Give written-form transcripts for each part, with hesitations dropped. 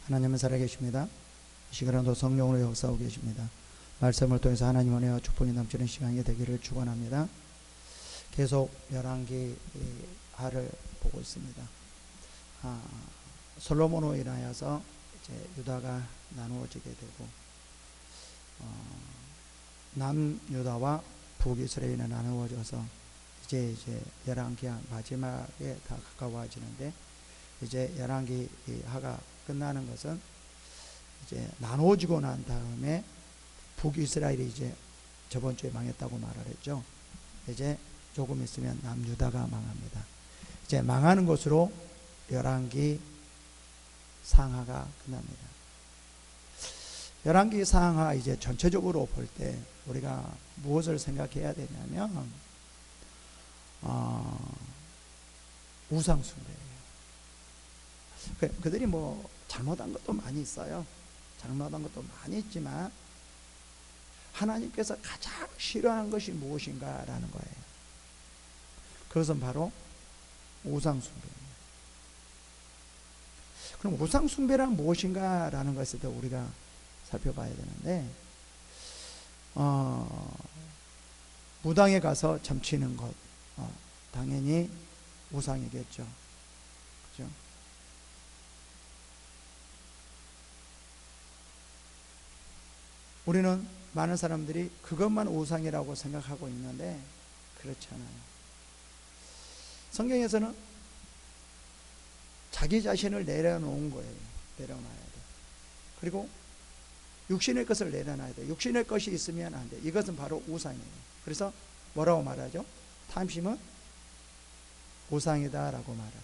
하나님은 살아계십니다. 이 시간에도 성령으로 역사하고 계십니다. 말씀을 통해서 하나님 은혜와 축복이 넘치는 시간이 되기를 축원합니다. 계속 열왕기 하를 보고 있습니다. 솔로몬으로 인하여서 이제 유다가 나누어지게 되고 남유다와 북이스라엘이 나누어져서 이제 열왕기하 마지막에 다 가까워지는데, 이제 열왕기 하가 끝나는 것은 이제 나누어지고 난 다음에 북이스라엘이 이제 저번 주에 망했다고 말을 했죠. 이제 조금 있으면 남유다가 망합니다. 이제 망하는 것으로 열왕기 상하가 끝납니다. 열왕기 상하 이제 전체적으로 볼 때 우리가 무엇을 생각해야 되냐면 우상숭배예요. 그들이 뭐 잘못한 것도 많이 있어요. 잘못한 것도 많이 있지만 하나님께서 가장 싫어하는 것이 무엇인가라는 거예요. 그것은 바로 우상숭배입니다. 그럼 우상숭배란 무엇인가라는 것을 우리가 살펴봐야 되는데, 무당에 가서 점치는 것, 당연히 우상이겠죠. 그죠? 우리는 많은 사람들이 그것만 우상이라고 생각하고 있는데 그렇지 않아요. 성경에서는 자기 자신을 내려놓은 거예요. 내려놔야 돼. 그리고 육신의 것을 내려놔야 돼. 육신의 것이 있으면 안 돼. 이것은 바로 우상이에요. 그래서 뭐라고 말하죠? 탐심은 우상이다 라고 말을 해요.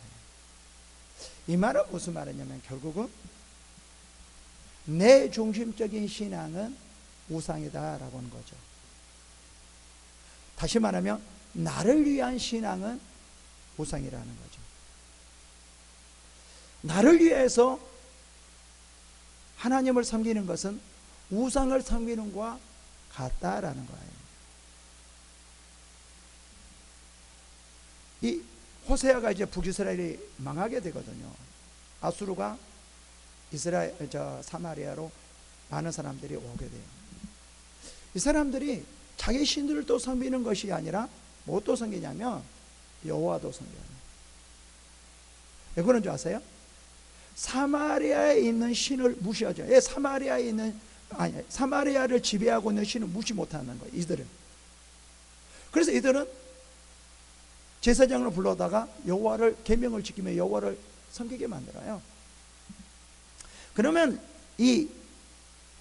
이 말은 무슨 말이냐면 결국은 내 중심적인 신앙은 우상이다 라고 하는 거죠. 다시 말하면 나를 위한 신앙은 우상이라는 거죠. 나를 위해서 하나님을 섬기는 것은 우상을 섬기는 것과 같다라는 거예요. 이 호세아가 이제 북이스라엘이 망하게 되거든요. 아수르가 사마리아로 많은 사람들이 오게 돼요. 이 사람들이 자기 신들을 또 섬기는 것이 아니라 무엇도 섬기냐면 여호와도 섬겨요. 왜 그런 줄 아세요? 사마리아에 있는 신을 무시하죠. 사마리아를 지배하고 있는 신을 무시 못하는 거예요, 이들은. 그래서 이들은 제사장을 불러다가 여호와를 계명을 지키며 여호와를 섬기게 만들어요. 그러면 이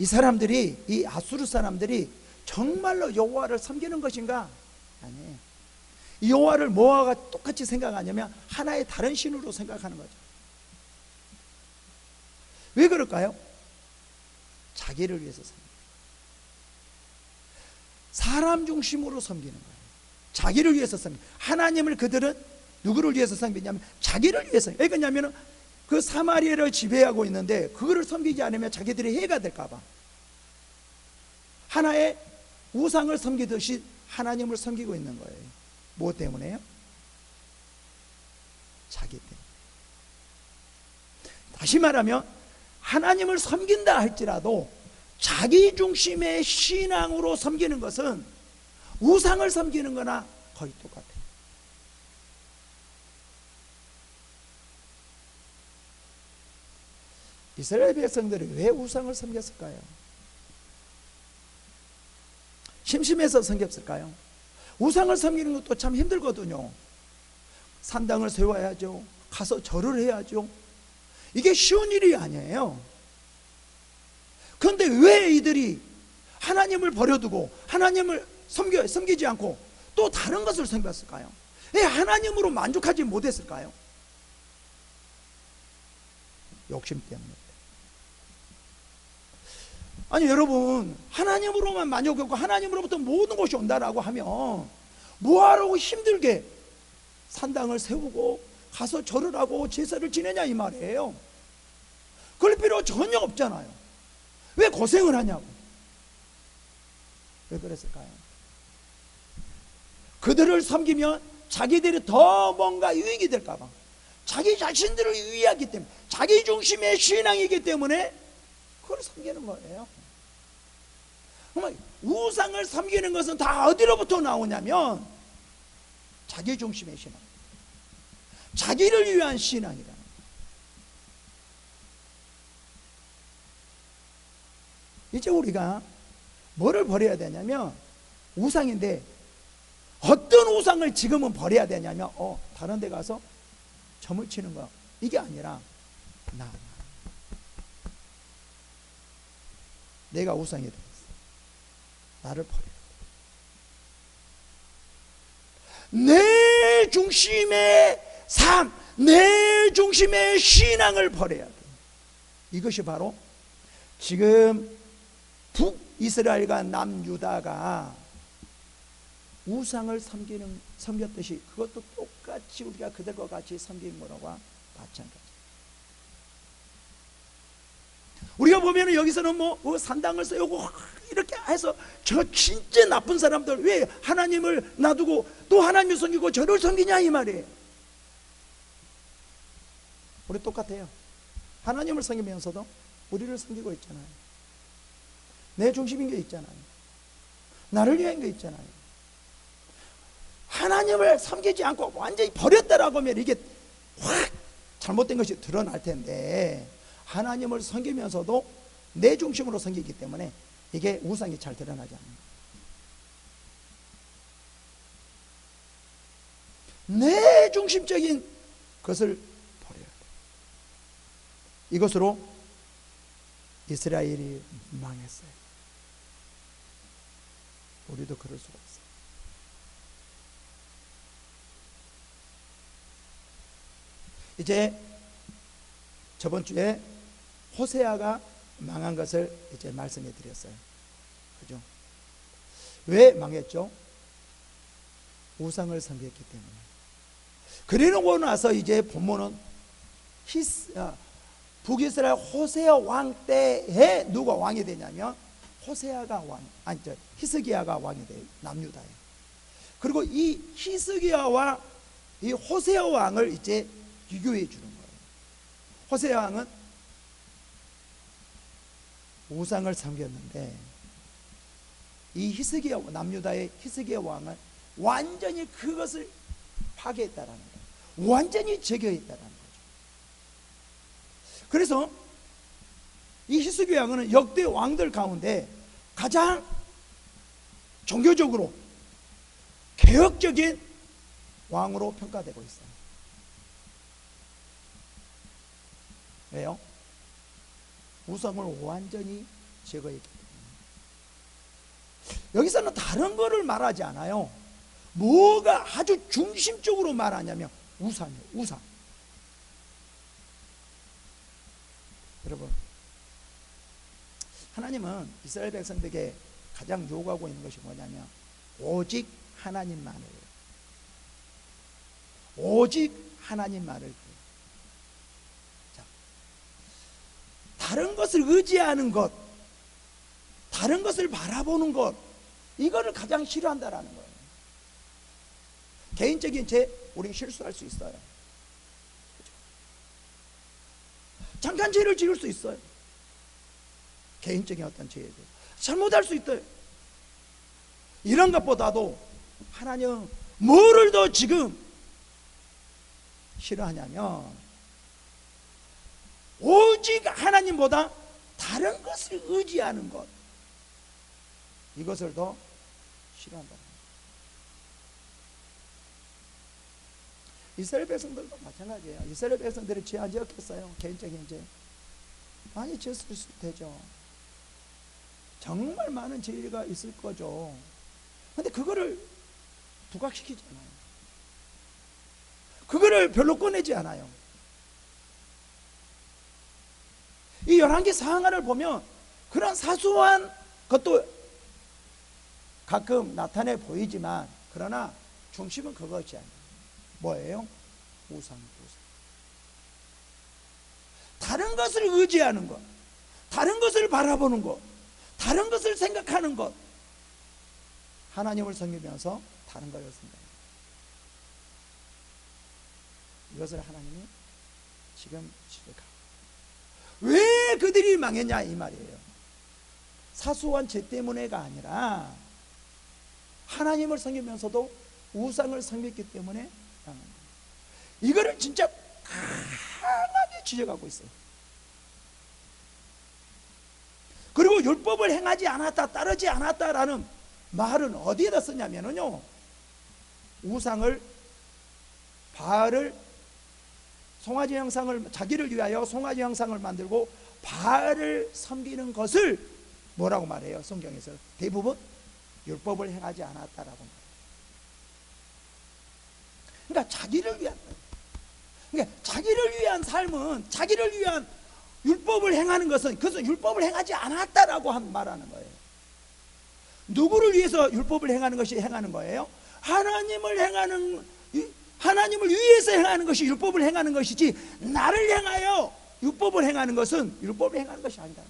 사람들이, 이 아수르 사람들이 정말로 여호와를 섬기는 것인가? 아니에요. 이 여호와를 뭐와 똑같이 생각하냐면 하나의 다른 신으로 생각하는 거죠. 왜 그럴까요? 자기를 위해서 섬기는 거예요. 사람 중심으로 섬기는 거예요. 자기를 위해서 섬기는 거예요. 하나님을 그들은 누구를 위해서 섬기냐면 자기를 위해서. 왜냐하면 그 사마리아를 지배하고 있는데 그거를 섬기지 않으면 자기들이 해가 될까봐 하나의 우상을 섬기듯이 하나님을 섬기고 있는 거예요. 무엇 때문에요? 자기 때문에. 다시 말하면 하나님을 섬긴다 할지라도 자기 중심의 신앙으로 섬기는 것은 우상을 섬기는 거나 거의 똑같아요. 이스라엘 백성들이 왜 우상을 섬겼을까요? 심심해서 섬겼을까요? 우상을 섬기는 것도 참 힘들거든요. 산당을 세워야죠. 가서 절을 해야죠. 이게 쉬운 일이 아니에요. 그런데 왜 이들이 하나님을 버려두고 하나님을 섬기지 않고 또 다른 것을 섬겼을까요? 왜 하나님으로 만족하지 못했을까요? 욕심 때문에. 아니 여러분, 하나님으로만 만족하고 하나님으로부터 모든 것이 온다라고 하면 뭐하라고 힘들게 산당을 세우고 가서 절을 하고 제사를 지내냐 이 말이에요. 그럴 필요 전혀 없잖아요. 왜 고생을 하냐고. 왜 그랬을까요? 그들을 섬기면 자기들이 더 뭔가 유익이 될까봐, 자기 자신들을 위하기 때문에, 자기 중심의 신앙이기 때문에 그걸 섬기는 거예요. 정말 우상을 섬기는 것은 다 어디로부터 나오냐면 자기 중심의 신앙, 자기를 위한 신앙이라는 거예요. 이제 우리가 뭐를 버려야 되냐면, 우상인데 어떤 우상을 지금은 버려야 되냐면 다른 데 가서 점을 치는 거, 이게 아니라 내가 우상이 되었어, 나를 버려야 돼. 내 중심의 삶, 내 중심의 신앙을 버려야 돼. 이것이 바로 지금 북이스라엘과 남유다가 우상을 섬겼듯이 그것도 똑같이 우리가 그들과 같이 섬긴 거라고 마찬가지. 우리가 보면 여기서는 산당을 세우고 이렇게 해서 저 진짜 나쁜 사람들 왜 하나님을 놔두고 또 하나님을 섬기고 저를 섬기냐 이 말이에요. 우리 똑같아요. 하나님을 섬기면서도 우리를 섬기고 있잖아요. 내 중심인 게 있잖아요. 나를 위한 게 있잖아요. 하나님을 섬기지 않고 완전히 버렸다라고 하면 이게 확 잘못된 것이 드러날 텐데, 하나님을 섬기면서도 내 중심으로 섬기기 때문에 이게 우상이 잘 드러나지 않는 거예요. 내 중심적인 것을 버려야 돼요. 이것으로 이스라엘이 망했어요. 우리도 그럴 수가 없어요. 이제 저번 주에 호세아가 망한 것을 이제 말씀해 드렸어요. 그죠? 왜 망했죠? 우상을 섬겼기 때문에. 그러고 나서 이제 본문은 북이스라엘 호세아 왕 때에 누가 왕이 되냐면 호세아가 히스기야가 왕이 돼요. 남유다에. 그리고 이 히스기야와 이 호세아 왕을 이제 비교해 주는 거예요. 호세아 왕은 우상을 섬겼는데 이 히스기야, 남유다의 히스기야 왕은 완전히 그것을 파괴했다라는 거예요. 완전히 제거했다라는 거죠. 그래서 이 히스기야 왕은 역대 왕들 가운데 가장 종교적으로 개혁적인 왕으로 평가되고 있어요. 왜요? 우상을 완전히 제거했기 때문에. 여기서는 다른 거를 말하지 않아요. 뭐가 아주 중심적으로 말하냐면 우상이에요. 우상. 여러분, 하나님은 이스라엘 백성들에게 가장 요구하고 있는 것이 뭐냐면 오직 하나님만을, 오직 하나님만을. 다른 것을 의지하는 것, 다른 것을 바라보는 것, 이거를 가장 싫어한다라는 거예요. 개인적인 우리는 실수할 수 있어요. 그렇죠? 잠깐 죄를 지을 수 있어요. 개인적인 어떤 죄에 대해서 잘못할 수 있어요. 이런 것보다도 하나님은 뭐를 더 지금 싫어하냐면 오직 하나님보다 다른 것을 의지하는 것, 이것을 더 싫어한다. 이스라엘 백성들도 마찬가지예요. 이스라엘 백성들이 죄 안 지었겠어요? 개인적인 죄 많이 지었을 수 되죠. 정말 많은 죄가 있을 거죠. 근데 그거를 부각시키잖아요. 그거를 별로 꺼내지 않아요. 이 11개 사항을 보면 그런 사소한 것도 가끔 나타내 보이지만, 그러나 중심은 그것이 아니에요. 뭐예요? 우상. 다른 것을 의지하는 것, 다른 것을 바라보는 것, 다른 것을 생각하는 것, 하나님을 섬기면서 다른 것을 생각해요. 이것을 하나님이 지금 지적하고, 왜 그들이 망했냐 이 말이에요. 사소한 죄 때문에가 아니라 하나님을 섬기면서도 우상을 섬겼기 때문에 망한 거예요. 이거를 진짜 강하게 지적하고 있어요. 그리고 율법을 행하지 않았다, 따르지 않았다라는 말은 어디에다 썼냐면요, 우상을, 바알을, 송아지 형상을, 자기를 위하여 송아지 형상을 만들고 바알을 섬기는 것을 뭐라고 말해요? 성경에서 대부분 율법을 행하지 않았다라고 말해요. 그러니까 자기를 위한, 그러니까 자기를 위한 삶은, 자기를 위한 율법을 행하는 것은, 그것은 율법을 행하지 않았다라고 말하는 거예요. 누구를 위해서 율법을 행하는 것이 행하는 거예요? 하나님을 위해서 행하는 것이 율법을 행하는 것이지, 나를 향하여 율법을 행하는 것은 율법을 행하는 것이 아니다.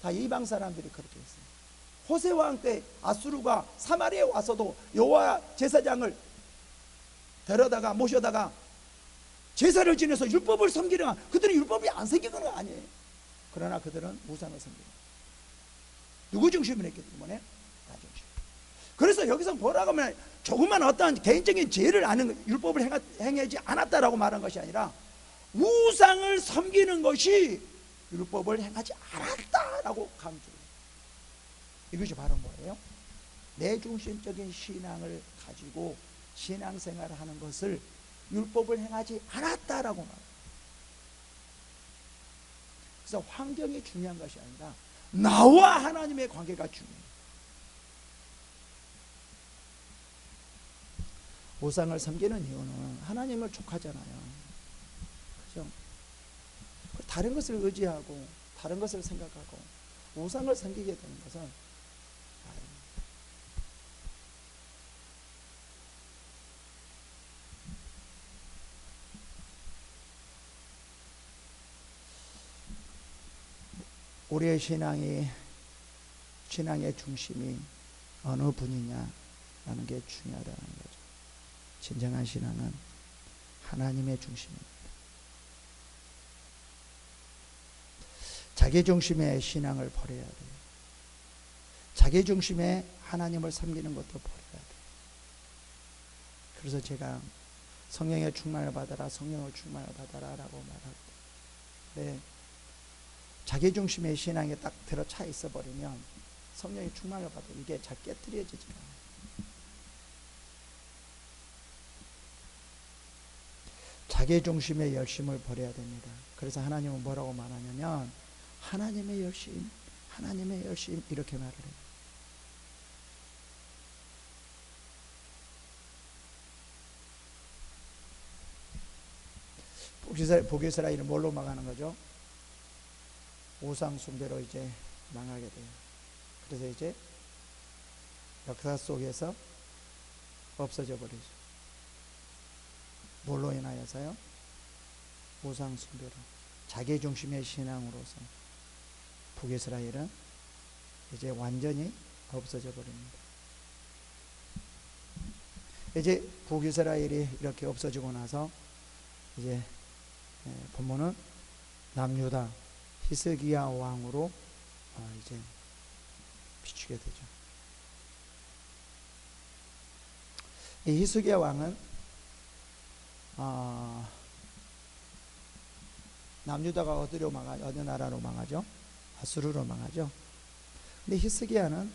다 이방 사람들이 그렇게 했어요. 호세 왕 때 아수르가 사마리아에 와서도 여호와 제사장을 데려다가 모셔다가 제사를 지내서 율법을 섬기려, 그들은 율법이 안 섬기는 건 아니에요. 그러나 그들은 우상을 섬기는, 누구 중심으로 했기 때문에 나 중심. 그래서 여기서 뭐라고 하면, 조그만 어떤 개인적인 죄를 아는, 율법을 행하지 않았다라고 말한 것이 아니라 우상을 섬기는 것이 율법을 행하지 않았다라고 강조해요. 이것이 바로 뭐예요? 내 중심적인 신앙을 가지고 신앙생활을 하는 것을 율법을 행하지 않았다라고 말해요. 그래서 환경이 중요한 것이 아니라 나와 하나님의 관계가 중요해요. 우상을 섬기는 이유는 하나님을 족하잖아요. 그죠? 다른 것을 의지하고 다른 것을 생각하고 우상을 섬기게 되는 것은, 우리의 신앙의 중심이 어느 분이냐라는 게 중요하다는 거죠. 진정한 신앙은 하나님의 중심입니다. 자기 중심의 신앙을 버려야 돼요. 자기 중심의 하나님을 섬기는 것도 버려야 돼요. 그래서 제가 성령의 충만을 받아라, 성령을 충만을 받아라 라고 말하고, 네, 자기 중심의 신앙에 딱 들어차 있어 버리면 성령의 충만을 받아 이게 잘 깨트려지지 않아요. 자기 중심의 열심을 버려야 됩니다. 그래서 하나님은 뭐라고 말하냐면, 하나님의 열심, 하나님의 열심, 이렇게 말을 해요. 북이스라엘은 뭘로 망하는 거죠? 우상 숭배로 이제 망하게 돼요. 그래서 이제 역사 속에서 없어져 버리죠. 뭘로 인하여서요? 우상 숭배로, 자기 중심의 신앙으로서 북이스라엘은 이제 완전히 없어져 버립니다. 이제 북이스라엘이 이렇게 없어지고 나서 이제 본문은 남유다 히스기야 왕으로 이제 비추게 되죠. 이 히스기야 왕은 남유다가 어디로 망하죠? 어느 나라로 망하죠? 아수르로 망하죠. 근데 히스기야는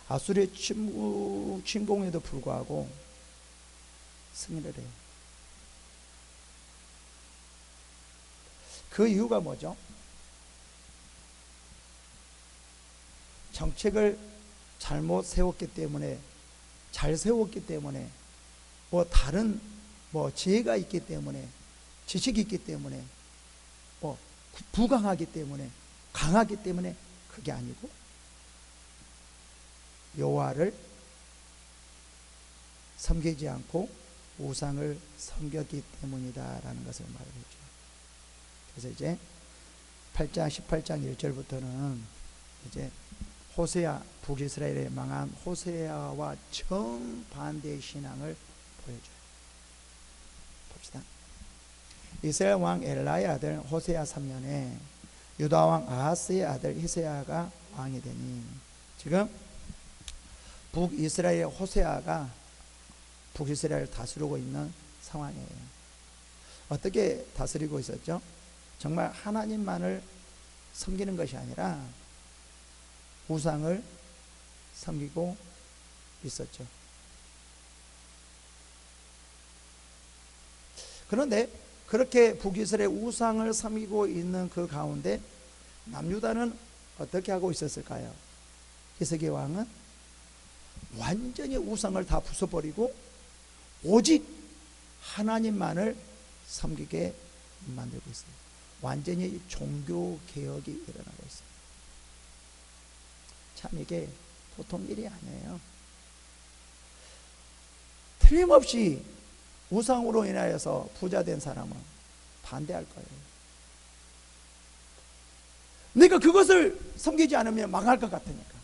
아수르의 침공에도 불구하고 승리를 해요. 그 이유가 뭐죠? 정책을 잘못 세웠기 때문에, 잘 세웠기 때문에, 다른 지혜가 있기 때문에, 지식이 있기 때문에, 부강하기 때문에, 강하기 때문에, 그게 아니고 여호와를 섬기지 않고 우상을 섬겼기 때문이다라는 것을 말했죠. 그래서 이제 8장 18장 1절부터는 이제 호세아, 북이스라엘에 망한 호세아와 정반대의 신앙을 보여줘요. 봅시다. 이스라엘 왕 엘라의 아들 호세아 3년에 유다 왕 아하스의 아들 히스야가 왕이 되니, 지금 북이스라엘 호세아가 북이스라엘을 다스리고 있는 상황이에요. 어떻게 다스리고 있었죠? 정말 하나님만을 섬기는 것이 아니라 우상을 섬기고 있었죠. 그런데 그렇게 북이스라엘 우상을 섬기고 있는 그 가운데 남유다는 어떻게 하고 있었을까요? 히스기야 왕은 완전히 우상을 다 부숴버리고 오직 하나님만을 섬기게 만들고 있어요. 완전히 종교 개혁이 일어나고 있어요. 참 이게 보통 일이 아니에요. 틀림없이 우상으로 인하여서 부자 된 사람은 반대할 거예요. 내가 그것을 섬기지 않으면 망할 것 같으니까.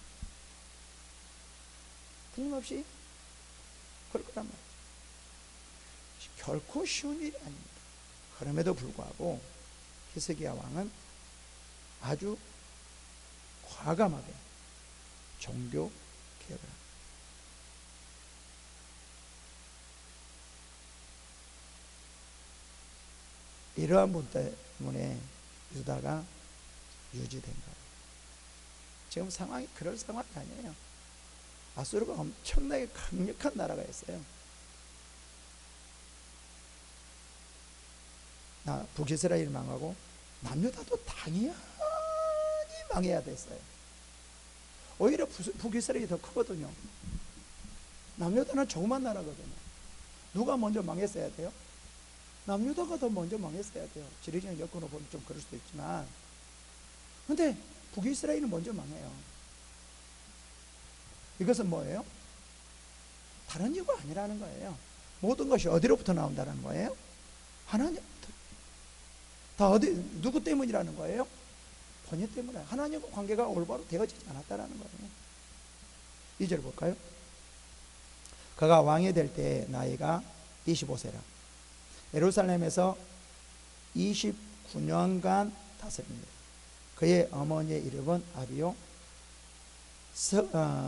틀림없이 그럴 거란 말이에요. 결코 쉬운 일이 아닙니다. 그럼에도 불구하고 히스기야 왕은 아주 과감하게 종교 개혁을 합니다. 이러한 분 때문에 유다가 유지된 거예요. 지금 상황이 그럴 상황이 아니에요. 아수르가 엄청나게 강력한 나라가였어요. 북이스라엘 망하고 남유다도 당연히 망해야 됐어요. 오히려 북이스라엘이 더 크거든요. 남유다는 조그만 나라거든요. 누가 먼저 망했어야 돼요? 남유다가 더 먼저 망했어야 돼요. 지리적 여건으로 보면 좀 그럴 수도 있지만, 근데 북이스라엘은 먼저 망해요. 이것은 뭐예요? 다른 이유가 아니라는 거예요. 모든 것이 어디로부터 나온다는 거예요? 하나님부터. 다 누구 때문이라는 거예요? 본인 때문에. 하나님과 관계가 올바로 되어지지 않았다라는 거예요. 2절 볼까요? 그가 왕이 될 때 나이가 25세라. 예루살렘에서 29년간 다스립니다. 그의 어머니의 이름은 아비요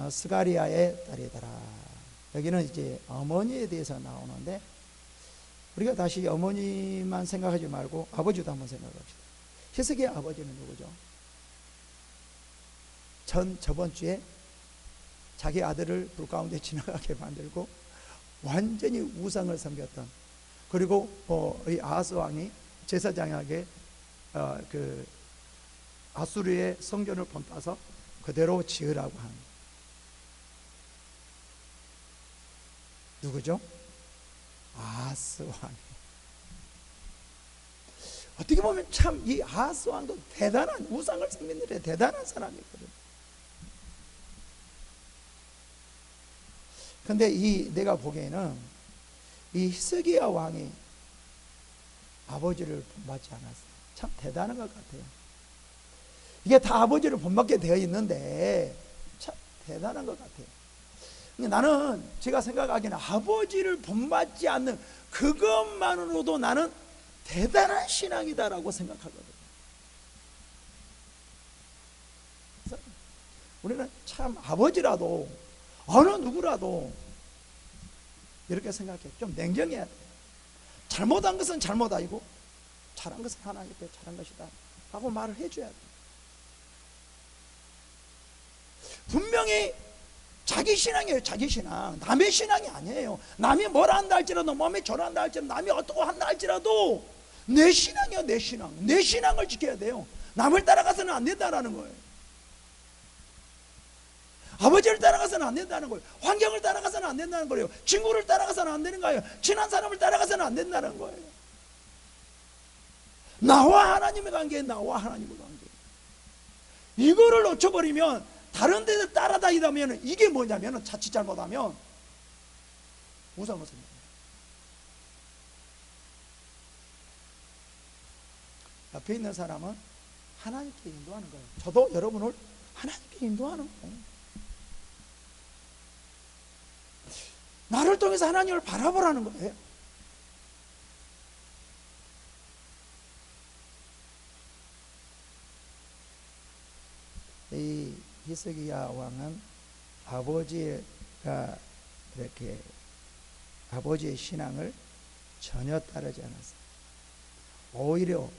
스가리아의 딸이더라. 여기는 이제 어머니에 대해서 나오는데, 우리가 다시 어머니만 생각하지 말고 아버지도 한번 생각합시다. 히스기야 아버지는 누구죠? 저번 주에 자기 아들을 불 가운데 지나가게 만들고 완전히 우상을 섬겼던, 그리고 이 아하스 왕이 제사장에게 그 아수르의 성전을 본따서 그대로 지으라고 한 누구죠? 아하스 왕. 어떻게 보면 참 이 아하스 왕도 대단한, 우상을 섬기는 대단한 사람이거든요. 근데 내가 보기에는 이 히스기야 왕이 아버지를 본받지 않았어요. 참 대단한 것 같아요. 이게 다 아버지를 본받게 되어 있는데 참 대단한 것 같아요. 나는 제가 생각하기에는 아버지를 본받지 않는 그것만으로도 나는 대단한 신앙이다라고 생각하거든요. 그래서 우리는 참 아버지라도 어느 누구라도 이렇게 생각해. 좀 냉정해야 돼. 잘못한 것은 잘못 아니고 잘한 것은 하나님 앞에 잘한 것이다 하고 말을 해줘야 돼. 분명히 자기 신앙이에요. 자기 신앙. 남의 신앙이 아니에요. 남이 뭘 한다 할지라도, 몸이 저런다 할지라도, 남이 어떻게 한다 할지라도 내 신앙이요. 내 신앙. 내 신앙을 지켜야 돼요. 남을 따라가서는 안 된다는 거예요. 아버지를 따라가서는 안 된다는 거예요. 환경을 따라가서는 안 된다는 거예요. 친구를 따라가서는 안 되는 거예요. 친한 사람을 따라가서는 안 된다는 거예요. 나와 하나님의 관계, 나와 하나님의 관계. 이거를 놓쳐버리면 다른 데를 따라다니다 보면 이게 뭐냐면 자칫 잘못하면 우상을 섬깁니다. 옆에 있는 사람은 하나님께 인도하는 거예요. 저도 여러분을 하나님께 인도하는 거예요. 나를 통해서 하나님을 바라보라는 거예요. 이 히스기야 왕은 아버지가 이렇게 아버지의 신앙을 전혀 따르지 않았어요. 오히려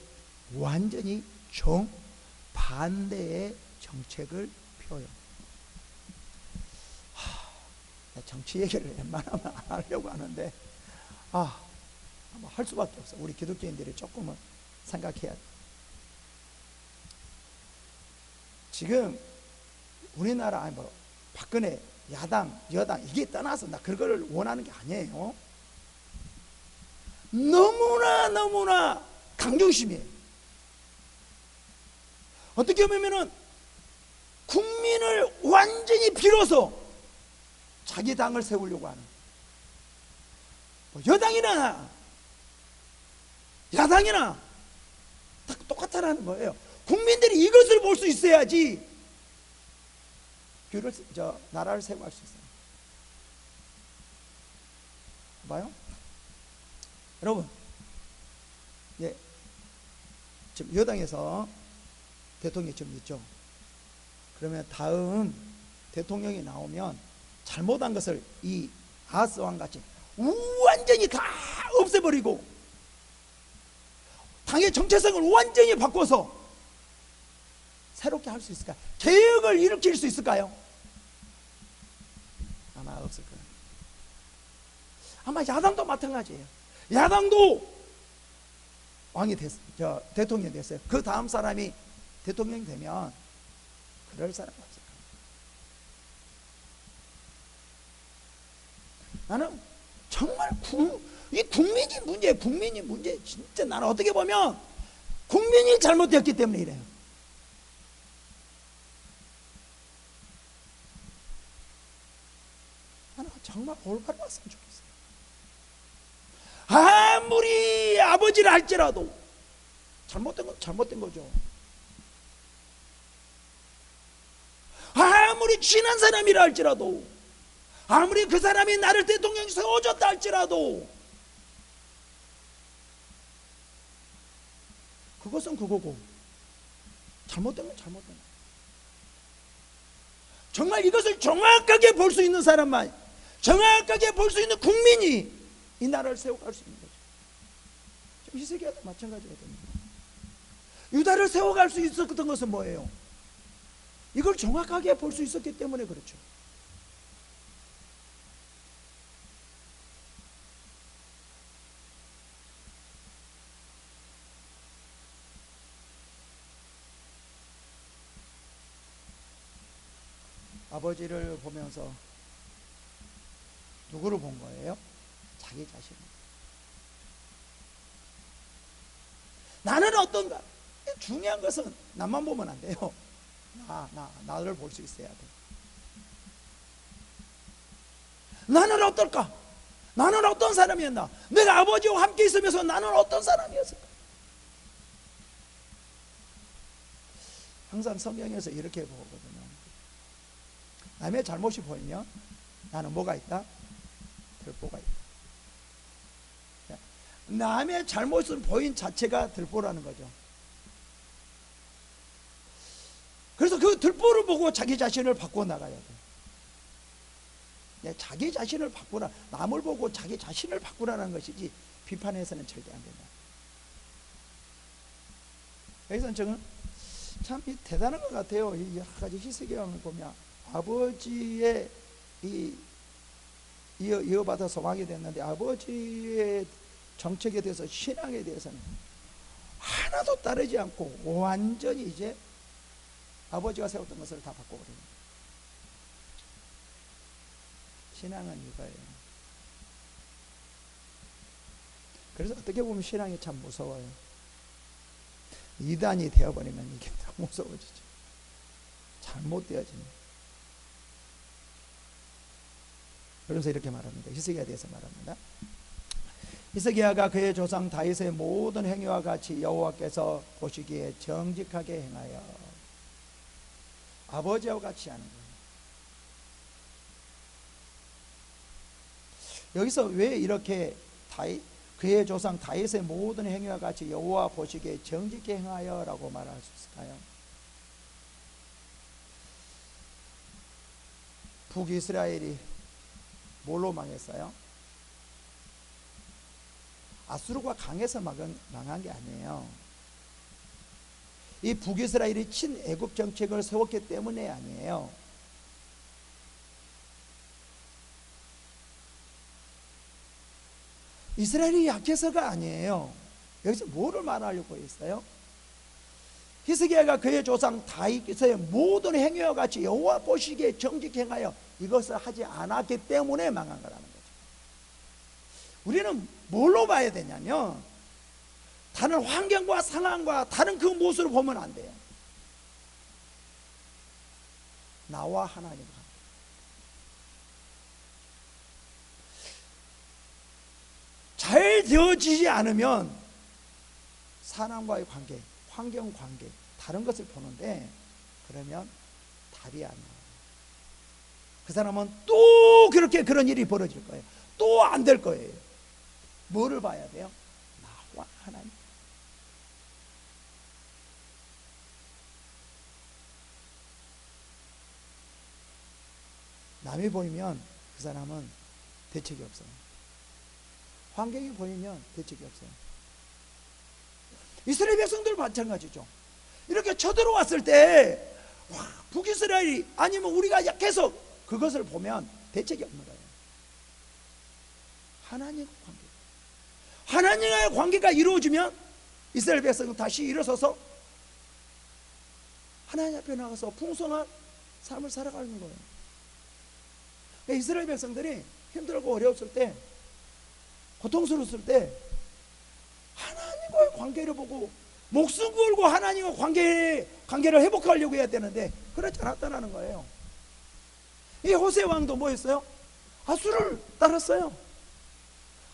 완전히 정반대의 정책을 펴요. 정치 얘기를 웬만하면 안 하려고 하는데 할 수밖에 없어. 우리 기독교인들이 조금은 생각해야 돼. 지금 우리나라 박근혜 야당 여당 이게 떠나서 나 그걸 원하는 게 아니에요. 너무나 강경심이에요. 어떻게 보면은 국민을 완전히 빌어서 자기 당을 세우려고 하는, 여당이나 야당이나 다 똑같다라는 거예요. 국민들이 이것을 볼 수 있어야지 나라를 세워갈 수 있어요. 봐요? 여러분, 지금 여당에서 대통령이 좀 있죠. 그러면 다음 대통령이 나오면 잘못한 것을 이 아하스 왕 같이 완전히 다 없애버리고 당의 정체성을 완전히 바꿔서 새롭게 할 수 있을까요? 개혁을 일으킬 수 있을까요? 아마 없을 거예요. 아마 야당도 마찬가지예요. 야당도 왕이 대통령이 됐어요. 그 다음 사람이 대통령이 되면 그럴 사람이 없을 거예요. 나는 정말 이 국민이 문제예요. 국민이 문제. 진짜 나는 어떻게 보면 국민이 잘못되었기 때문에 이래요. 나는 정말 올바로 왔으면 좋겠어요. 아무리 아버지를 할지라도 잘못된 건 잘못된 거죠. 아무리 친한 사람이라 할지라도, 아무리 그 사람이 나를 대통령이 세워줬다 할지라도 그것은 그거고 잘못된 건 잘못된 거예요. 정말 이것을 정확하게 볼 수 있는 사람만, 정확하게 볼 수 있는 국민이 이 나라를 세워갈 수 있는 거죠. 히스기야도 마찬가지거든요. 유다를 세워갈 수 있었던 것은 뭐예요? 이걸 정확하게 볼 수 있었기 때문에 그렇죠. 아버지를 보면서 누구를 본 거예요? 자기 자신. 나는 어떤가? 중요한 것은 나만 보면 안 돼요. 나를 볼 수 있어야 돼. 나는 어떨까? 나는 어떤 사람이었나? 내가 아버지와 함께 있으면서 나는 어떤 사람이었을까? 항상 성경에서 이렇게 보거든요. 남의 잘못이 보이면 나는 뭐가 있다? 들보가 있다. 남의 잘못을 보인 자체가 들보라는 거죠. 그래서 그 들보를 보고 자기 자신을 바꿔 나가야 돼. 자기 자신을 바꾸라. 남을 보고 자기 자신을 바꾸라는 것이지 비판해서는 절대 안 된다. 여기서 저는 참 대단한 것 같아요. 이 여러 가지 히스기야를 보면 아버지의 이어받아서 왕이 됐는데 아버지의 정책에 대해서, 신앙에 대해서는 하나도 따르지 않고 완전히 이제 아버지가 세웠던 것을 다 바꿔버립니다. 신앙은 이거예요. 그래서 어떻게 보면 신앙이 참 무서워요. 이단이 되어버리면 이게 더 무서워지죠. 잘못되어집니다. 그래서 이렇게 말합니다. 히스기야에 대해서 말합니다. 히스기야가 그의 조상 다윗의 모든 행위와 같이 여호와께서 보시기에 정직하게 행하여 아버지와 같이 하는 거예요. 여기서 왜 이렇게 그의 조상 다윗의 모든 행위와 같이 여호와 보시기에 정직히 행하여 라고 말할 수 있을까요? 북이스라엘이 뭘로 망했어요? 아수르가 강해서 망한 게 아니에요. 이 북이스라엘이 친애국 정책을 세웠기 때문에 아니에요. 이스라엘이 약해서가 아니에요. 여기서 뭐를 말하려고 했어요? 히스기야가 그의 조상 다윗의 모든 행위와 같이 여호와 보시기에 정직히 행하여 이것을 하지 않았기 때문에 망한 거라는 거죠. 우리는 뭘로 봐야 되냐면 다른 환경과 상황과 다른 그 모습을 보면 안 돼요. 나와 하나님과 잘 되어지지 않으면 사람과의 관계, 환경 관계, 다른 것을 보는데 그러면 답이 안 나와요. 그 사람은 또 그렇게 그런 일이 벌어질 거예요. 또 안 될 거예요. 뭐를 봐야 돼요? 나와 하나님. 남이 보이면 그 사람은 대책이 없어요. 환경이 보이면 대책이 없어요. 이스라엘 백성들 마찬가지죠. 이렇게 쳐들어왔을 때 북이스라엘이 아니면 우리가 약해서 그것을 보면 대책이 없는 거예요. 하나님과 관계. 하나님과의 관계가 이루어지면 이스라엘 백성은 다시 일어서서 하나님 앞에 나가서 풍성한 삶을 살아가는 거예요. 그러니까 이스라엘 백성들이 힘들고 어려웠을 때, 고통스러웠을 때 하나님과의 관계를 보고 목숨 걸고 하나님과 관계를 회복하려고 해야 되는데 그렇지 않았다는 거예요. 이 호세 왕도 뭐였어요? 아수를 따랐어요.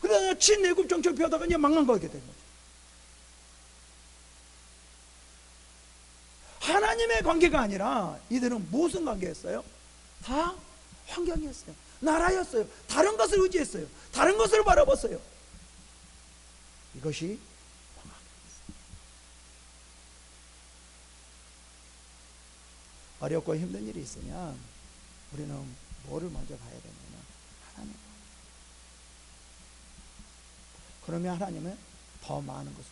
그러다 친애국 정책을 펴다가 이제 망한 거게 된 거죠. 하나님의 관계가 아니라 이들은 무슨 관계였어요? 다 환경이었어요. 나라였어요. 다른 것을 의지했어요. 다른 것을 바라봤어요. 이것이 어렵고 힘든 일이 있으면 우리는 뭐를 먼저 봐야 되냐면 하나님. 그러면 하나님은 더 많은 것을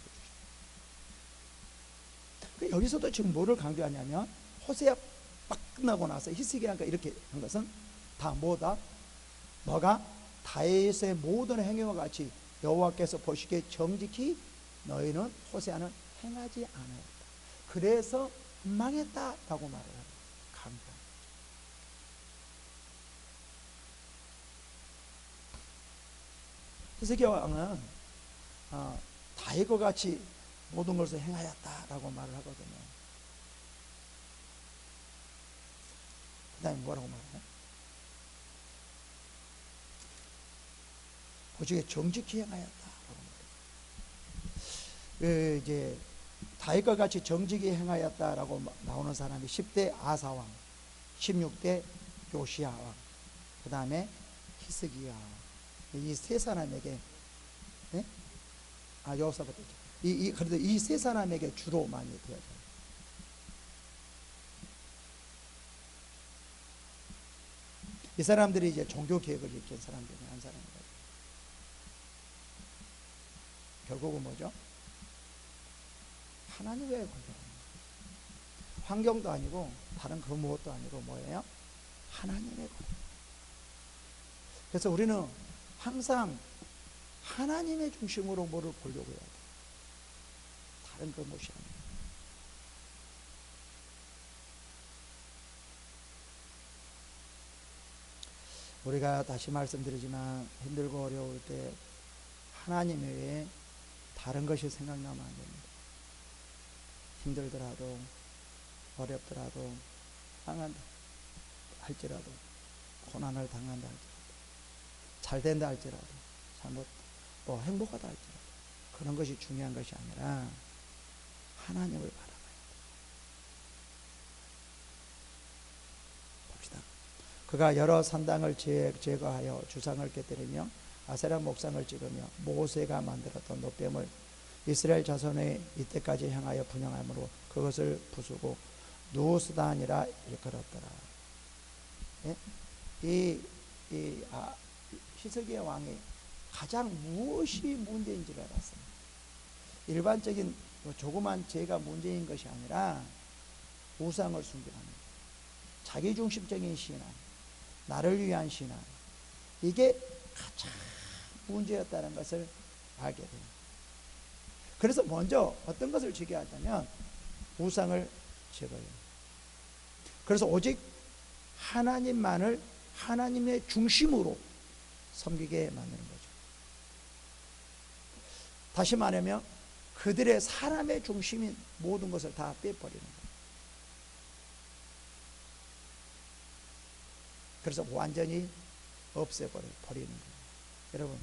주십니다. 여기서도 지금 뭐를 강조하냐면 호세아 막 끝나고 나서 히스기야가 이렇게 한 것은 다 뭐다? 너가 다윗의 모든 행위와 같이 여호와께서 보시기에 정직히 너희는 호세아는 행하지 않았다. 그래서 망했다라고 말을 합니다. 강조합니다. 히스기야 왕은 다윗과 같이 모든 것을 행하였다라고 말을 하거든요. 그 다음에 뭐라고 말해요? 보시기에 정직히 행하였다라고 말해요. 이제 다윗과 같이 정직히 행하였다라고 나오는 사람이 10대 아사왕, 16대 요시야왕, 그 다음에 히스기야. 이 세 사람에게, 네? 여호사밧이죠. 그래도 이 세 사람에게 주로 많이 되어져요. 이 사람들이 이제 종교 개혁을 일으킨 사람 중에 한 사람입니다. 결국은 뭐죠? 하나님과의 관계입니다. 환경도 아니고 다른 그 무엇도 아니고 뭐예요? 하나님의 관계. 그래서 우리는 항상 하나님의 중심으로 뭐를 보려고 해야 돼요. 다른 그 무엇이 아니에요. 우리가 다시 말씀드리지만 힘들고 어려울 때 하나님 외에 다른 것이 생각나면 안 됩니다. 힘들더라도 어렵더라도 당한다 할지라도 고난을 당한다 할지라도 잘 된다 할지라도 잘못 행복하다 할지라도 그런 것이 중요한 것이 아니라 하나님을 바라봐야 돼. 봅시다. 그가 여러 산당을 제거하여 주상을 깨뜨리며 아세라 목상을 찍으며 모세가 만들었던 노뱀을 이스라엘 자손의 이때까지 향하여 분양함으로 그것을 부수고 누스단이라 일컬었더라. 예? 히스기야 왕이 가장 무엇이 문제인지를 알았습니다. 일반적인 조그만 죄가 문제인 것이 아니라 우상을 숭배하는 자기중심적인 신앙, 나를 위한 신앙, 이게 가장 문제였다는 것을 알게 됩니다. 그래서 먼저 어떤 것을 제거하자면 우상을 제거해요. 그래서 오직 하나님만을 하나님의 중심으로 섬기게 만드는 거죠. 다시 말하면 그들의 사람의 중심인 모든 것을 다 빼버리는 거예요. 그래서 완전히 없애버리는 거예요. 여러분,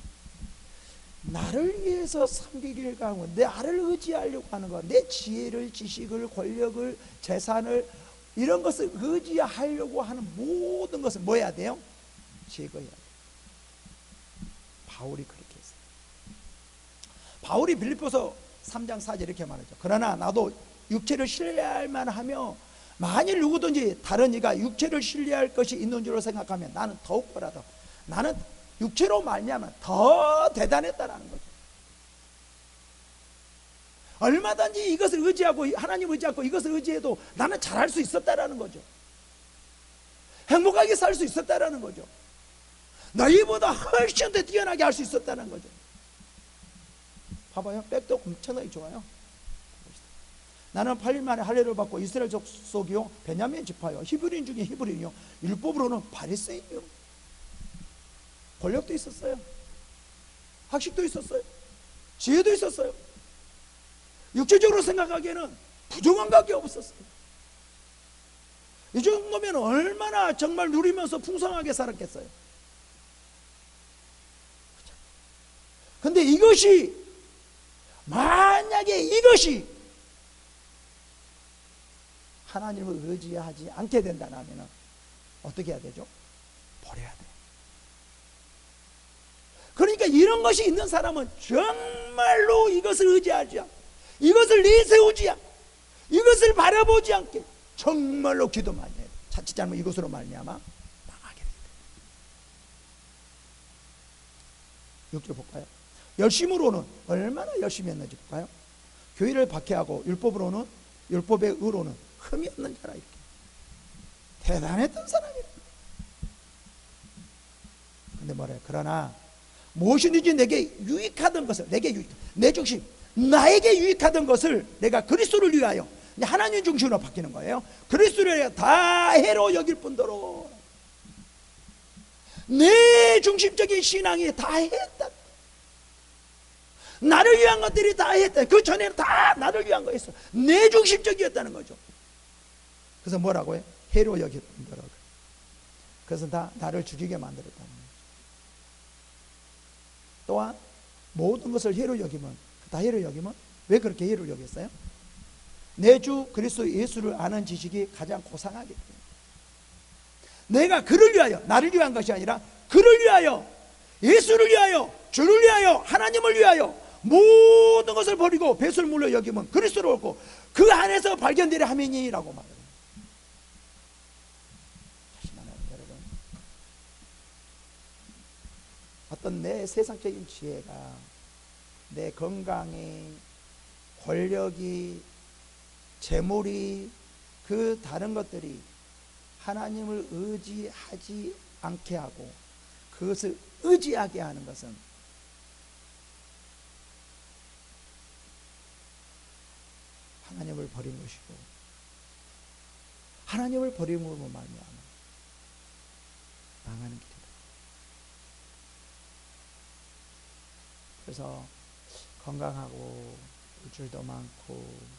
나를 위해서 섬기기를 가고 나를 의지하려고 하는 거, 내 지혜를, 지식을, 권력을, 재산을, 이런 것을 의지하려고 하는 모든 것을 뭐 해야 돼요? 제거해야 돼요. 바울이 그렇게 했어요. 바울이 빌립보서 3장 4절 이렇게 말하죠. 그러나 나도 육체를 신뢰할 만하며 만일 누구든지 다른 이가 육체를 신뢰할 것이 있는 줄로 생각하면 나는 더욱더라도 나는 육체로 말미암아 더 대단했다라는 거죠. 얼마든지 이것을 의지하고 하나님 의지하고 이것을 의지해도 나는 잘할 수 있었다라는 거죠. 행복하게 살 수 있었다라는 거죠. 너희보다 훨씬 더 뛰어나게 할 수 있었다는 거죠. 봐봐요. 백도 엄청나게 좋아요. 나는 8일 만에 할례를 받고 이스라엘 족속이요 베냐민 지파요 히브리인 중에 히브리인이요 율법으로는 바리새인이요. 권력도 있었어요. 학식도 있었어요. 지혜도 있었어요. 육체적으로 생각하기에는 부정한 것밖에 없었어요. 이 정도면 얼마나 정말 누리면서 풍성하게 살았겠어요. 근데 이것이 만약에 이것이 하나님을 의지하지 않게 된다면 어떻게 해야 되죠? 버려야 돼요. 그러니까 이런 것이 있는 사람은 정말로 이것을 의지하지 않고 이것을 내세우지 않고 이것을 바라보지 않게 정말로 기도 많이 해요. 자칫 잘못 이것으로 말미암아 망하게 됩니다. 6절 볼까요? 열심으로는 얼마나 열심히 했는지 볼까요? 교회를 박해하고 율법의 의로는 흠이 없는 자라. 이렇게 대단했던 사람이에요. 근데 뭐래요? 그러나 무엇이든지 내게 유익하던 것을 내 중심, 나에게 유익하던 것을 내가 그리스도를 위하여 하나님 중심으로 바뀌는 거예요. 그리스도를 위하여 다 해로 여길 뿐더러 내 중심적인 신앙이 다 했다. 나를 위한 것들이 다 했다. 그 전에는 다 나를 위한 거였어. 내 중심적이었다는 거죠. 그래서 뭐라고 해요? 해로 여길 뿐더러. 그래서 다 나를 죽이게 만들었다는 거죠. 또한 모든 것을 해로 여기면, 다 해로 여기면 왜 그렇게 해로 여겼어요? 내 주 그리스도 예수를 아는 지식이 가장 고상하기 때문에. 내가 그를 위하여, 나를 위한 것이 아니라 그를 위하여, 예수를 위하여, 주를 위하여, 하나님을 위하여 모든 것을 버리고 배설물로 여기면 그리스도를 얻고 그 안에서 발견되려 함이니라고 말해요. 다시 말하면 여러분, 어떤 내 세상적인 지혜가, 내 건강이, 권력이, 재물이, 그 다른 것들이 하나님을 의지하지 않게 하고 그것을 의지하게 하는 것은 하나님을 버린 것이고, 하나님을 버림으로 말미암아 망하는 길이다. 그래서 건강하고 물질도 많고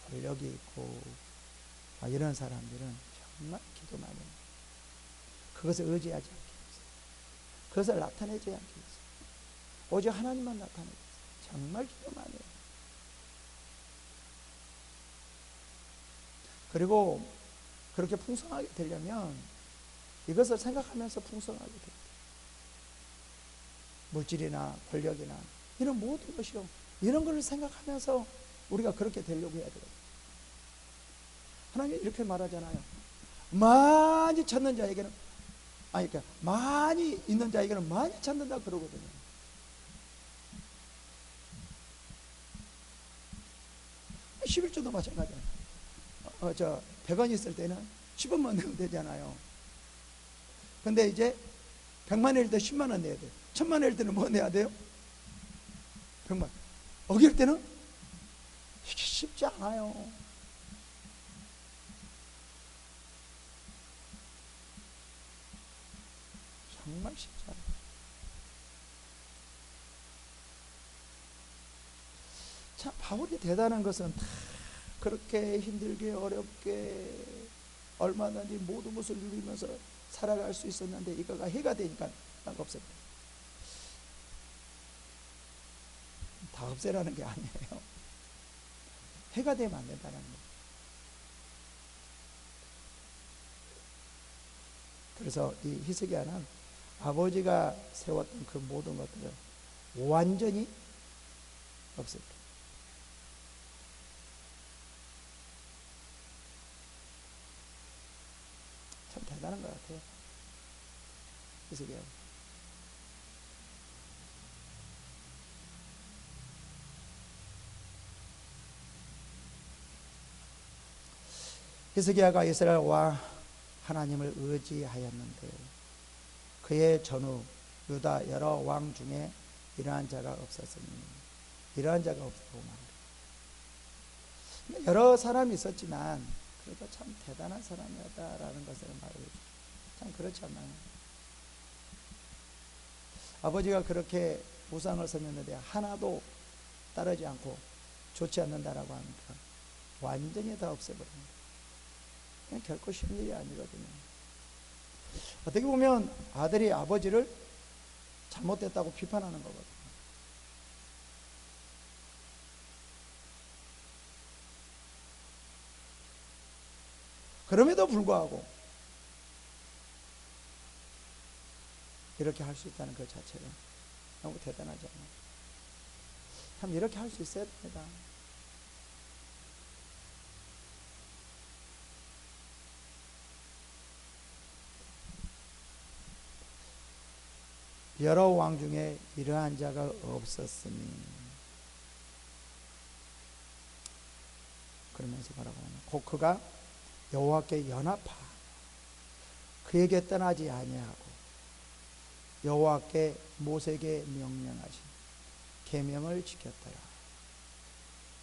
권력이 있고 이런 사람들은 정말 기도 많이 해요. 그것을 의지하지 않게 했어요. 그것을 나타내지 않게 했어요. 오직 하나님만 나타내고 있어요. 정말 기도 많이 해요. 그리고 그렇게 풍성하게 되려면 이것을 생각하면서 풍성하게 됩니다. 물질이나 권력이나 이런 모든 것이요, 이런 걸 생각하면서 우리가 그렇게 되려고 해야 되거든요. 하나님이 이렇게 말하잖아요. 많이 찾는 자에게는, 그러니까 많이 있는 자에게는 많이 찾는다 그러거든요. 11조도 마찬가지예요. 100원 있을 때는 10원만 내면 되잖아요. 근데 이제 100만 원일 때 10만 원 내야 돼요. 1000만 원일 때는 뭐 내야 돼요? 100만. 억일 때는 이게 쉽지 않아요. 정말 쉽지 않아요. 참 바울이 대단한 것은 다 그렇게 힘들게 어렵게 얼마든지 모든 것을 누리면서 살아갈 수 있었는데 이거가 해가 되니까 딱 없애버려. 다 없애라는 게 아니에요. 해가 되면 안 된다는 거예요. 그래서 이 히스기야는 아버지가 세웠던 그 모든 것들을 완전히 없애버려. 참 대단한 것 같아요. 히스기야. 히스기야가 이스라엘 왕 하나님을 의지하였는데 그의 전후 유다 여러 왕 중에 이러한 자가 없었으니, 이러한 자가 없다고 말합니다. 여러 사람이 있었지만 그래도 참 대단한 사람이었다라는 것을 말해요. 참 그렇지 않나요? 아버지가 그렇게 우상을 섬겼는데 하나도 따르지 않고 좋지 않는다라고 하니까 완전히 다 없애버립니다. 결코 쉬운 일이 아니거든요. 어떻게 보면 아들이 아버지를 잘못됐다고 비판하는 거거든요. 그럼에도 불구하고 이렇게 할 수 있다는 그 자체가 너무 대단하잖아요. 참 이렇게 할 수 있어야 됩니다. 여러 왕 중에 이러한 자가 없었으니, 그러면서 뭐라고 하냐, 곧 그가 여호와께 연합하 그에게 떠나지 아니하고 여호와께 모세에게 명령하신 계명을 지켰더라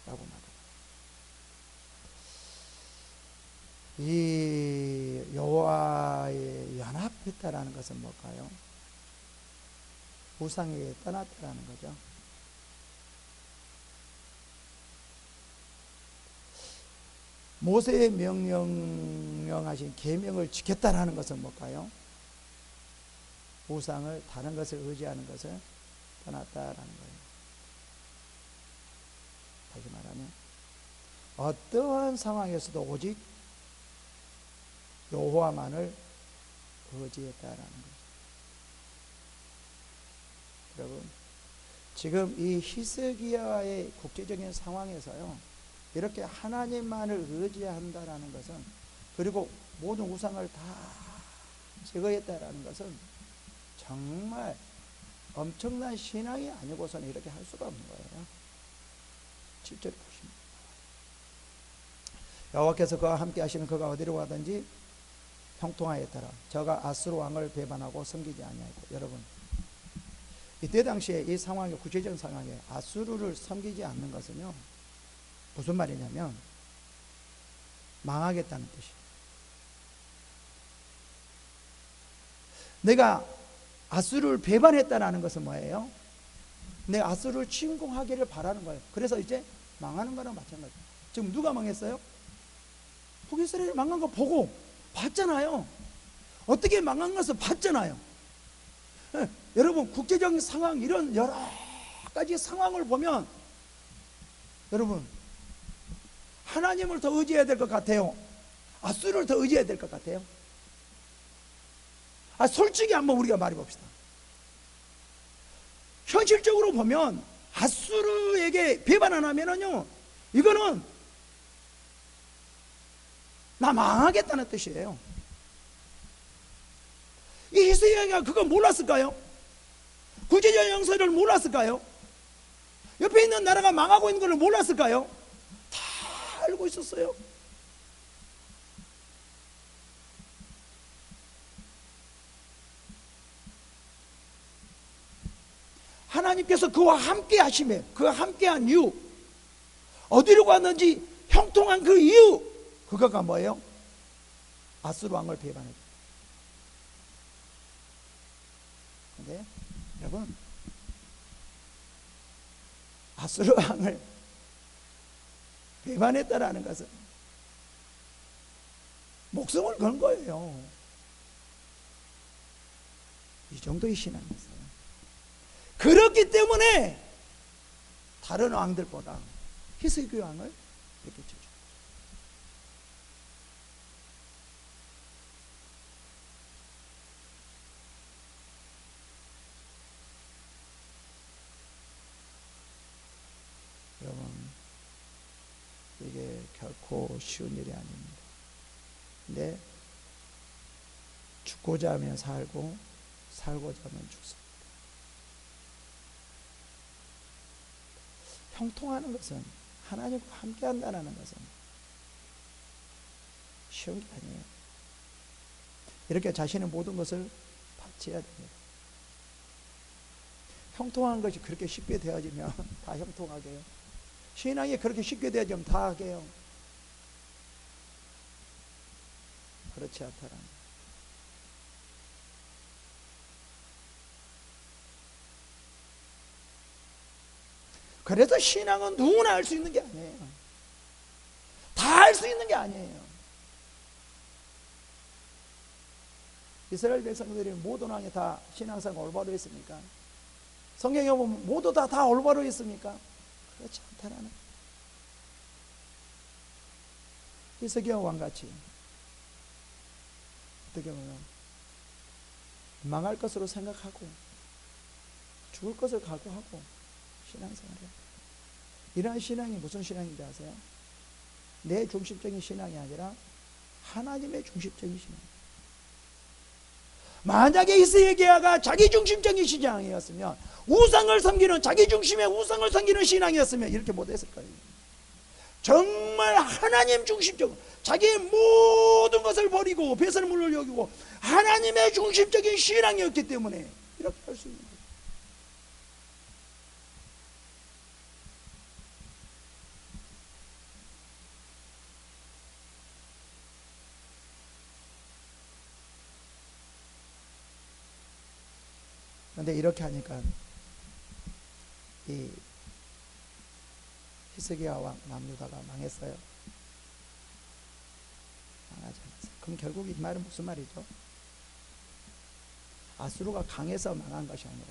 라고 말합니다. 이 여호와에 연합했다라는 것은 뭘까요? 우상에게 떠났다라는 거죠. 모세의 명령하신 계명을 지켰다라는 것은 뭘까요? 우상을, 다른 것을 의지하는 것을 떠났다라는 거예요. 다시 말하면 어떠한 상황에서도 오직 여호와만을 의지했다라는 거죠. 여러분, 지금 이 히스기야의 국제적인 상황에서요, 이렇게 하나님만을 의지한다라는 것은, 그리고 모든 우상을 다 제거했다라는 것은 정말 엄청난 신앙이 아니고서는 이렇게 할 수가 없는 거예요. 7절에 보십니다. 여호와께서 그와 함께 하시는 그가 어디로 가든지 형통하였더라. 저가 아수르 왕을 배반하고 섬기지 아니하고. 여러분, 이때 당시에 이 상황에, 구체적인 상황에 아수르를 섬기지 않는 것은요, 무슨 말이냐면 망하겠다는 뜻이에요. 내가 아수르를 배반했다는 것은 뭐예요? 내가 아수르를 침공하기를 바라는 거예요. 그래서 이제 망하는 거랑 마찬가지예요. 지금 누가 망했어요? 북이스라엘이 망한 거 보고 봤잖아요. 어떻게 망한 것을 봤잖아요. 네, 여러분, 국제적인 상황, 이런 여러 가지 상황을 보면 여러분, 하나님을 더 의지해야 될 것 같아요? 아수르를 더 의지해야 될 것 같아요? 솔직히 한번 우리가 말해봅시다. 현실적으로 보면 아수르에게 배반 안 하면은요, 이거는 나 망하겠다는 뜻이에요. 이 히스기야가 그거 몰랐을까요? 구제자 영서를 몰랐을까요? 옆에 있는 나라가 망하고 있는 걸 몰랐을까요? 다 알고 있었어요. 하나님께서 그와 함께 하심에, 그와 함께한 이유, 어디로 갔는지 형통한 그 이유, 그거가 뭐예요? 아수르 왕을 배반했다. 근데 여러분, 아수르 왕을 배반했다라는 것은 목숨을 건 거예요. 이 정도의 신앙이었어요. 그렇기 때문에 다른 왕들보다 히스기야 왕을 이렇게 쳐줘. 여러분, 이게 결코 쉬운 일이 아닙니다. 근데 죽고자 하면 살고, 살고자 하면 죽습니다. 형통하는 것은, 하나님과 함께 한다는 것은 쉬운 게 아니에요. 이렇게 자신의 모든 것을 바쳐야 됩니다. 형통한 것이 그렇게 쉽게 되어지면 다 형통하게 해요. 신앙이 그렇게 쉽게 되어지면 다 하게 해요. 그렇지 않다라는 거예요. 그래서 신앙은 누구나 할 수 있는 게 아니에요. 다 할 수 있는 게 아니에요. 이스라엘 백성들이 모든 왕이 다 신앙상 올바로 했습니까? 성경에 보면 모두 다 올바로 했습니까? 그렇지 않다라는 거예요. 히스기야 왕같이 어떻게 보면 망할 것으로 생각하고 죽을 것을 각오하고 신앙생활을, 이러한 신앙이 무슨 신앙인지 아세요? 내 중심적인 신앙이 아니라 하나님의 중심적인 신앙. 만약에 히스기야가 자기 중심적인 신앙이었으면, 우상을 섬기는, 자기 중심의 우상을 섬기는 신앙이었으면 이렇게 못했을 거예요. 정말 하나님 중심적, 자기의 모든 것을 버리고 배설물을 여기고 하나님의 중심적인 신앙이었기 때문에 이렇게 할 수 있는 거예요. 그런데 이렇게 하니까 이 히스기야 왕 남유다가 망했어요. 망하지 않았어요. 그럼 결국 이 말은 무슨 말이죠? 아수르가 강해서 망한 것이 아니라,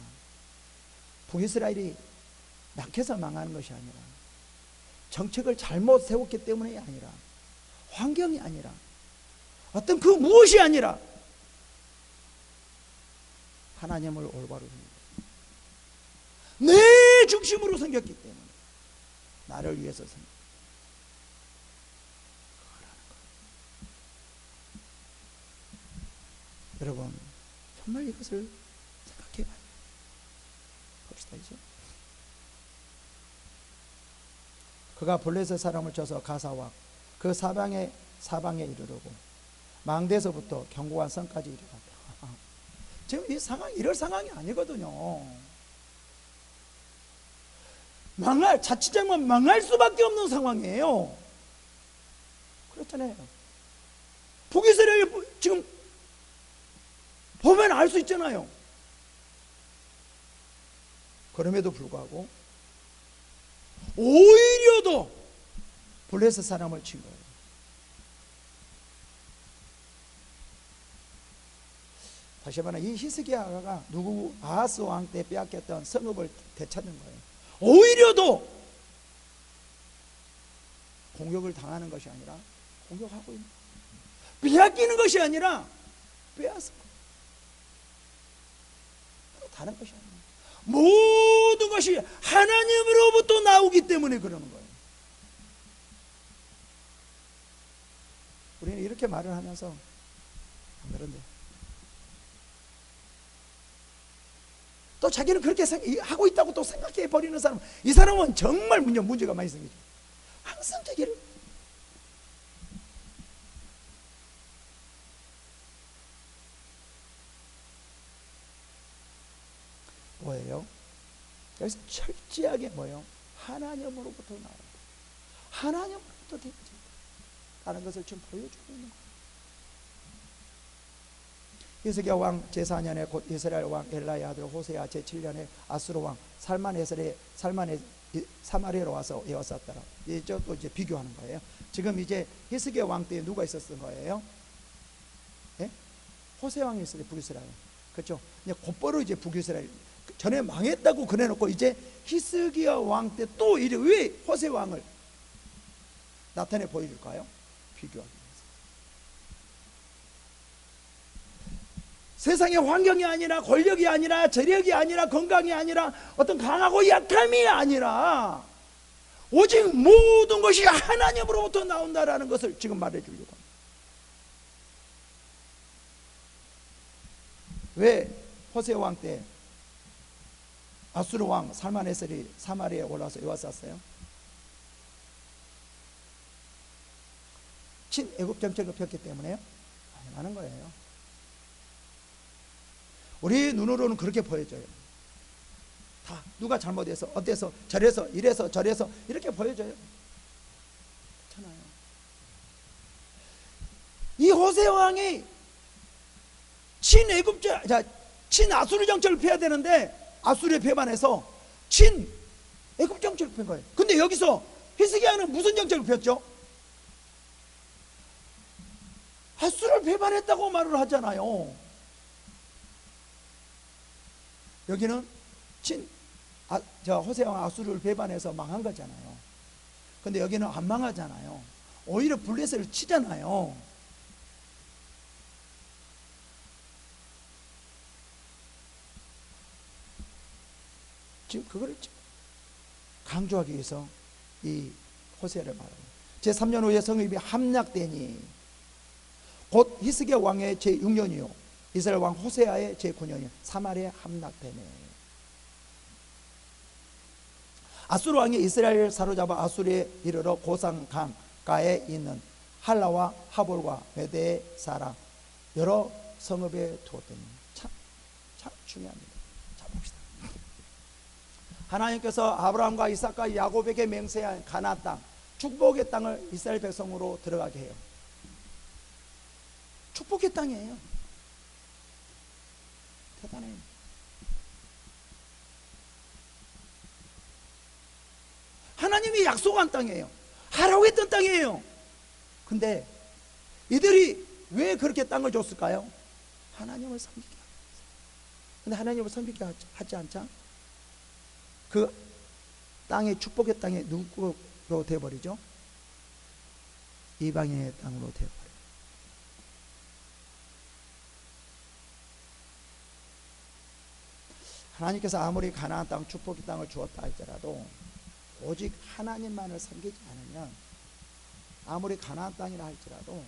북이스라엘이 약해서 망하는 것이 아니라, 정책을 잘못 세웠기 때문이 아니라, 환경이 아니라, 어떤 그 무엇이 아니라 하나님을 올바로 내 중심으로 섬겼기 때문에, 나를 위해서 섬겼기 때문에. 여러분, 정말 이것을 생각해봐요. 봅시다 이제. 그가 블레셋 사람을 쳐서 가사와 그 사방에 이르르고 망대에서부터 견고한 성까지 이르렀다. 지금 이 상황이 이럴 상황이 아니거든요. 자칫하면 망할 수밖에 없는 상황이에요. 그렇잖아요. 북이스라엘 지금 보면 알 수 있잖아요. 그럼에도 불구하고 오히려 더 블레셋 사람을 친 거예요. 다시 말하면 이 히스기야가 누구 아하스 왕 때 빼앗겼던 성읍을 되찾는 거예요. 오히려 더 공격을 당하는 것이 아니라 공격하고 있는 거예요. 빼앗기는 것이 아니라 빼앗은 거예요. 다른 것이 아니에요. 모든 것이 하나님으로부터 나오기 때문에 그러는 거예요. 우리는 이렇게 말을 하면서 안 그런데 또 자기는 그렇게 하고 있다고 또 생각해 버리는 사람, 이 사람은 정말 문제가 많이 생기죠. 항상 자기를 뭐예요? 그래서 철저하게 뭐예요? 하나님으로부터 나온다. 하나님으로부터 되어진다는 것을 지금 보여주고 있는 거예요. 히스기야 왕 제4년에 곧 이스라엘 왕 엘라의 아들 호세아 제7년에 아수르 왕 살만에셀의 사마리아로 와서 에워쌌더라. 이제 또 이제 비교하는 거예요. 지금 이제 히스기야 왕 때에 누가 있었던 거예요? 예? 호세 왕이 있었어요. 북이스라엘. 그렇죠? 곧바로 이제 북이스라엘 전에 망했다고 그래놓고 이제 히스기야 왕 때 또 이래 왜 호세 왕을 나타내 보여줄까요? 비교하기 위해서. 세상의 환경이 아니라 권력이 아니라 재력이 아니라 건강이 아니라 어떤 강하고 약함이 아니라 오직 모든 것이 하나님으로부터 나온다라는 것을 지금 말해주려고 합니다. 왜 호세 왕 때 아수르 왕 살만에셀이 사마리아에 올라와서 에워쌌어요? 친애국 정책을 폈기 때문에요? 아니라는 거예요. 우리 눈으로는 그렇게 보여져요. 다 누가 잘못해서 어때서 저래서 이래서 저래서 이렇게 보여져요. 그렇잖아요. 이 호세 왕이 친아수르 정책을 펴야 되는데 아수르에 배반해서 친애굽 정책을 편 거예요. 근데 여기서 히스기야는 무슨 정책을 폈죠? 아수르를 배반했다고 말을 하잖아요. 여기는 호세 왕 아수르를 배반해서 망한 거잖아요. 근데 여기는 안 망하잖아요. 오히려 블레셋을 치잖아요. 지금 그거를 강조하기 위해서 이 호세를 말합니다. 제3년 후에 성읍이 함락되니 곧 히스기야 왕의 제6년이요 이스라엘 왕 호세아의 제9년이요 사마리아 함락되네. 아수르 왕이 이스라엘을 사로잡아 아수르에 이르러 고산 강가에 있는 할라와 하볼과 메대의 사람 여러 성읍에 두었더니 참 중요합니다. 자 봅시다. 하나님께서 아브라함과 이삭과 야곱에게 맹세한 가나안 땅 축복의 땅을 이스라엘 백성으로 들어가게 해요. 축복의 땅이에요. 대단해요. 하나님이 약속한 땅이에요. 하라고 했던 땅이에요. 근데 이들이 왜 그렇게 땅을 줬을까요? 하나님을 섬기게 하기 위해서. 근데 하나님을 섬기게 하지 않자 그 땅의 축복의 땅에 누구로 되어버리죠? 이방인의 땅으로 되어버려요. 하나님께서 아무리 가나안 땅 축복의 땅을 주었다 할지라도 오직 하나님만을 섬기지 않으면 아무리 가나안 땅이라 할지라도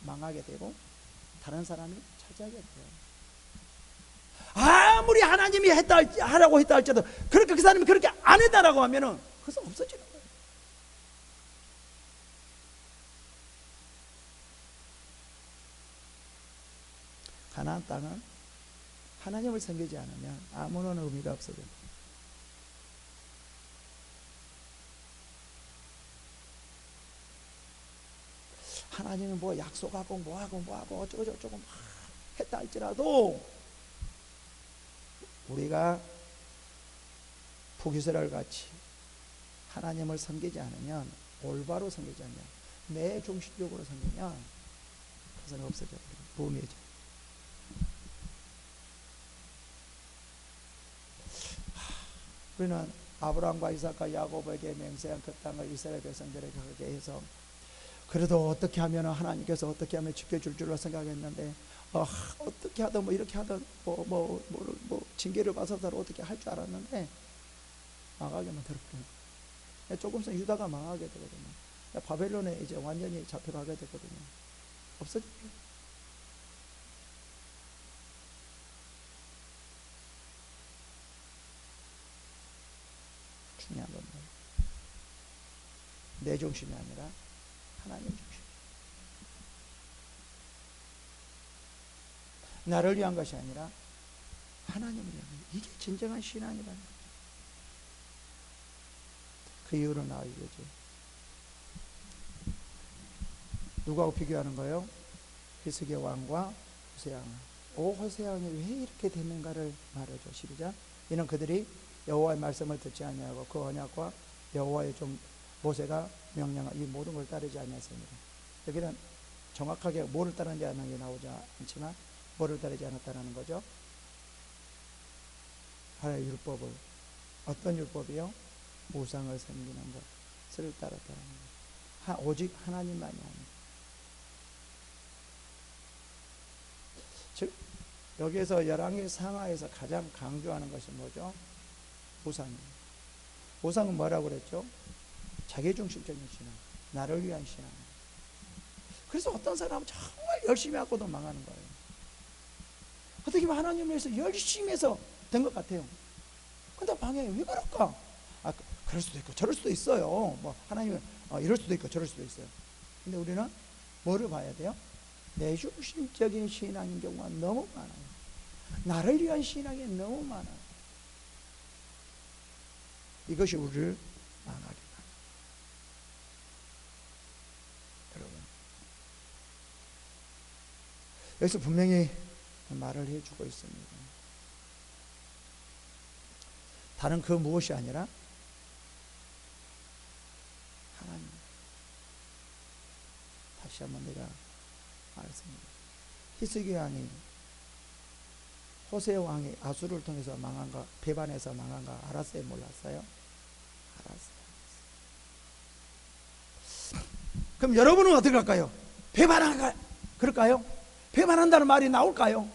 망하게 되고 다른 사람이 차지하게 돼요. 아무리 하나님이 하라고 했다 할지라도 그렇게 그 사람이 그렇게 안 했다라고 하면은 그것은 없어지는 거예요. 가나안 땅은 하나님을 섬기지 않으면 아무런 의미가 없어져요. 하나님은 뭐 약속하고 뭐하고 어쩌고 했다 할지라도 우리가 북이스라엘 같이 하나님을 섬기지 않으면 올바로 섬기지 않으면 내 중심적으로 섬기면 그것은 없어져 부흥해져. 우리는 아브라함과 이삭과 야곱에게 맹세한 그 땅을 이스라엘 백성들에게 하게 해서 그래도 어떻게 하면 하나님께서 어떻게 하면 지켜줄 줄로 생각했는데 어떻게 하든 뭐 이렇게 하든 뭐 징계를 받아서 어떻게 할 줄 알았는데 망하게만 들어버려요. 조금 있으면 유다가 망하게 되거든요. 바벨론에 이제 완전히 잡혀가게 되거든요. 없어져요. 중요한 건 뭐예요? 내 중심이 아니라 하나님 중심. 나를 위한 것이 아니라 하나님을 위한 것. 이게 진정한 신앙이라는 거죠. 그 이유로 나와 이거죠. 누구하고 비교하는 거예요? 히스기야 왕과 호세아 왕. 호세아 왕이 왜 이렇게 됐는가를 말해줘. 12장. 이는 그들이 여호와의 말씀을 듣지 아니하고 그 언약과 여호와의 종 모세가 명령한 이 모든 걸 따르지 아니했습니다. 여기는 정확하게 뭐를 따르는지 하는 게 나오지 않지만 뭐를 따르지 않았다는 거죠. 하나님의 율법을. 어떤 율법이요? 우상을 섬기는 것을 따랐다는 거예요. 오직 하나님만이 합니다. 즉 여기에서 열왕기 상하에서 가장 강조하는 것이 뭐죠? 우상입니다. 우상은 뭐라고 그랬죠? 자기중심적인 신앙, 나를 위한 신앙. 그래서 어떤 사람은 정말 열심히 하고도 망하는 거예요. 어떻게 보면 하나님을 위해서 열심히 해서 된 것 같아요. 근데 망해요. 왜 그럴까? 그럴 수도 있고 저럴 수도 있어요. 뭐 하나님은 이럴 수도 있고 저럴 수도 있어요. 근데 우리는 뭐를 봐야 돼요? 내중심적인 신앙인 경우가 너무 많아요. 나를 위한 신앙이 너무 많아요. 이것이 우리를 망하게 합니다. 여러분, 여기서 분명히 말을 해주고 있습니다. 다른 그 무엇이 아니라 하나님. 다시 한번 내가 말했습니다. 히스기야 왕이 호세 왕이 아수를 통해서 망한 거, 배반해서 망한 거 알았어요? 몰랐어요? 알았어요. 그럼 여러분은 어떻게 할까요? 배반할까요? 그럴까요? 배반한다는 말이 나올까요?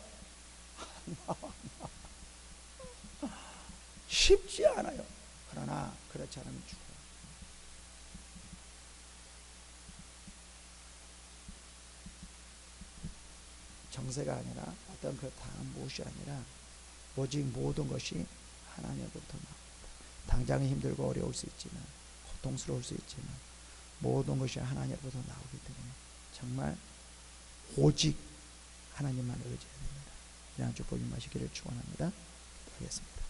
쉽지 않아요. 그러나 그렇지 않으면 죽어요. 정세가 아니라 어떤 그 다음 무엇이 아니라 오직 모든 것이 하나님으로부터 나옵니다. 당장은 힘들고 어려울 수 있지만 고통스러울 수 있지만 모든 것이 하나님으로부터 나오기 때문에 정말 오직 하나님만 의지해야 됩니다. 이런 축복이 마시기를 축원합니다. 하겠습니다.